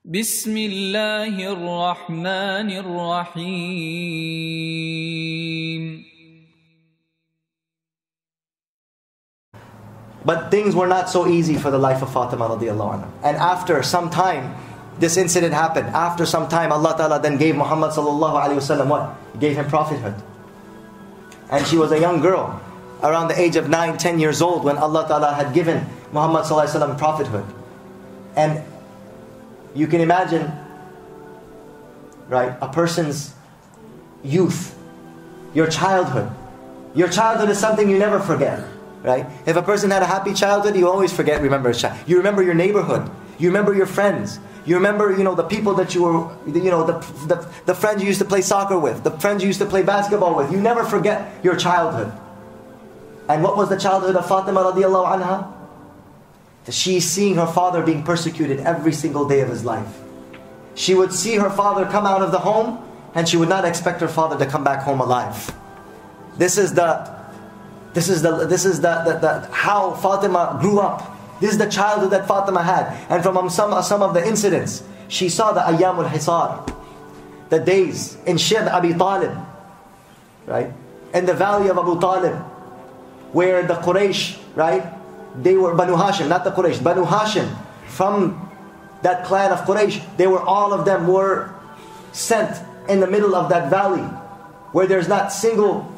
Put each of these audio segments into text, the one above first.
بسم الله الرحمن الرحيم. But things were not so easy for the life of Fatima Radiullahu Anha. And after some time, this incident happened. After some time, Allah Ta'ala then gave Muhammad Sallallahu Alaihi Wasallam what? He gave him prophethood. And she was a young girl, around the age of 9, 10 years old, when Allah Ta'ala had given Muhammad Sallallahu Alaihi Wasallam prophethood. And you can imagine, right, a person's youth, your childhood. Your childhood is something you never forget, right? If a person had a happy childhood, you always remember his child. You remember your neighborhood. You remember your friends. You remember, the people that you were, the friends you used to play soccer with, the friends you used to play basketball with. You never forget your childhood. And what was the childhood of Fatima Radiullahu Anha? She's seeing her father being persecuted every single day of his life. She would see her father come out of the home, and she would not expect her father to come back home alive. This is how Fatima grew up. This is the childhood that Fatima had. And from some of the incidents, she saw the Ayyamul Hisar, the days in Shib Abi Talib, right? In the valley of Abu Talib, where the Quraysh, right? They were Banu Hashim, not the Quraysh, Banu Hashim, from that clan of Quraysh, all of them were sent in the middle of that valley, where there's not single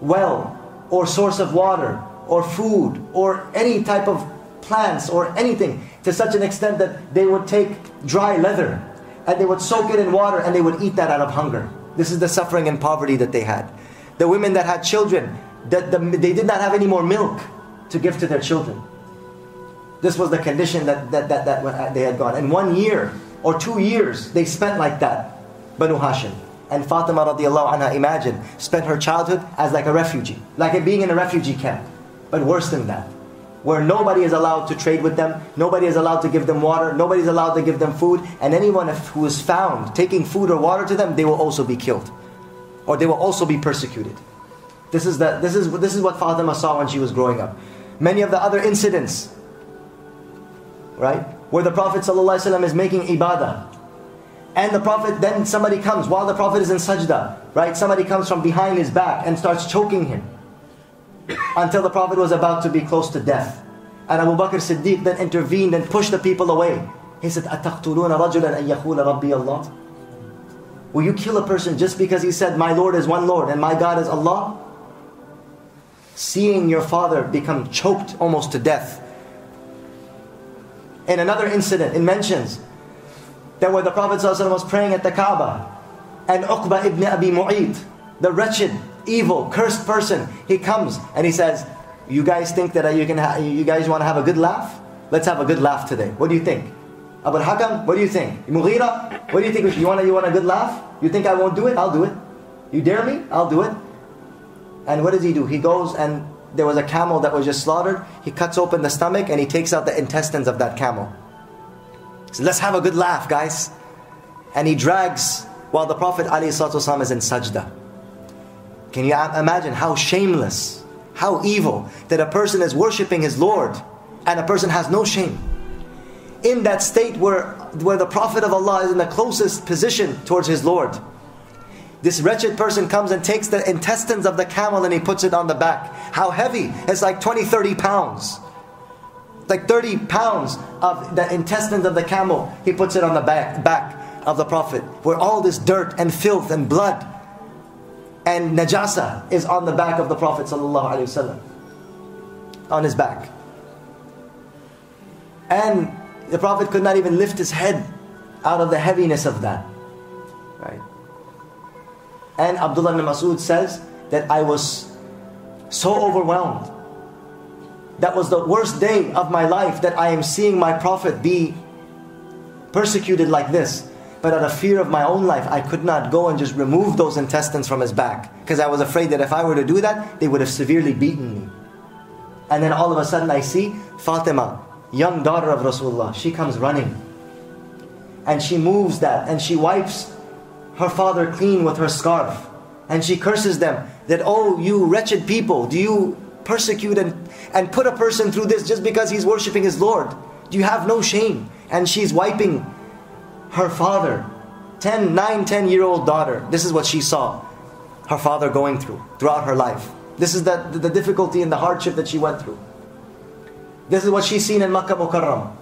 well, or source of water, or food, or any type of plants, or anything, to such an extent that they would take dry leather, and they would soak it in water, and they would eat that out of hunger. This is the suffering and poverty that they had. The women that had children, they did not have any more milk to give to their children. This was the condition that they had gone. And 1 year or 2 years they spent like that, Banu Hashim. And Fatima Radiullahu Anha, imagine, spent her childhood as like a refugee, like being in a refugee camp. But worse than that, where nobody is allowed to trade with them, nobody is allowed to give them water, nobody is allowed to give them food, and anyone who is found taking food or water to them, they will also be killed, or they will also be persecuted. This is what Fatima saw when she was growing up. Many of the other incidents, right, where the Prophet ﷺ is making ibadah, and the Prophet, then somebody comes while the Prophet is in sajda, right? Somebody comes from behind his back and starts choking him until the Prophet was about to be close to death. And Abu Bakr Siddiq then intervened and pushed the people away. He said, أَتَقْتُلُونَ رَجُلًا أَن يَقُولَ رَبِّيَ اللَّهِ? Will you kill a person just because he said, my Lord is one Lord and my God is Allah? Seeing your father become choked almost to death. In another incident, it mentions that where the Prophet ﷺ was praying at the Kaaba, and Uqba ibn Abi Mu'ayt, the wretched, evil, cursed person, he comes and he says, you guys think that you guys want to have a good laugh? Let's have a good laugh today. What do you think? Abu al-Hakam, what do you think? Mughira, what do you think? You want a good laugh? You think I won't do it? I'll do it. You dare me? I'll do it. And what does he do? He goes, and there was a camel that was just slaughtered. He cuts open the stomach and he takes out the intestines of that camel. He says, let's have a good laugh, guys. And he drags while the Prophet ﷺ is in sajda. Can you imagine how shameless, how evil, that a person is worshipping his Lord and a person has no shame? In that state where the Prophet of Allah is in the closest position towards his Lord, this wretched person comes and takes the intestines of the camel and he puts it on the back. How heavy? It's like 20, 30 pounds. Like 30 pounds of the intestines of the camel. He puts it on the back of the Prophet, where all this dirt and filth and blood and najasa is on the back of the Prophet ﷺ, on his back. And the Prophet could not even lift his head out of the heaviness of that, right? And Abdullah ibn Mas'ud says that I was so overwhelmed. That was the worst day of my life, that I am seeing my Prophet be persecuted like this. But out of fear of my own life, I could not go and just remove those intestines from his back, because I was afraid that if I were to do that, they would have severely beaten me. And then all of a sudden I see Fatima, young daughter of Rasulullah. She comes running. And she moves that, and she wipes her father clean with her scarf. And she curses them that, oh, you wretched people, do you persecute and put a person through this just because he's worshipping his Lord? Do you have no shame? And she's wiping her father, 9-10-year-old daughter, this is what she saw her father going throughout her life. This is the difficulty and the hardship that she went through. This is what she's seen in Makkah Mukarramah.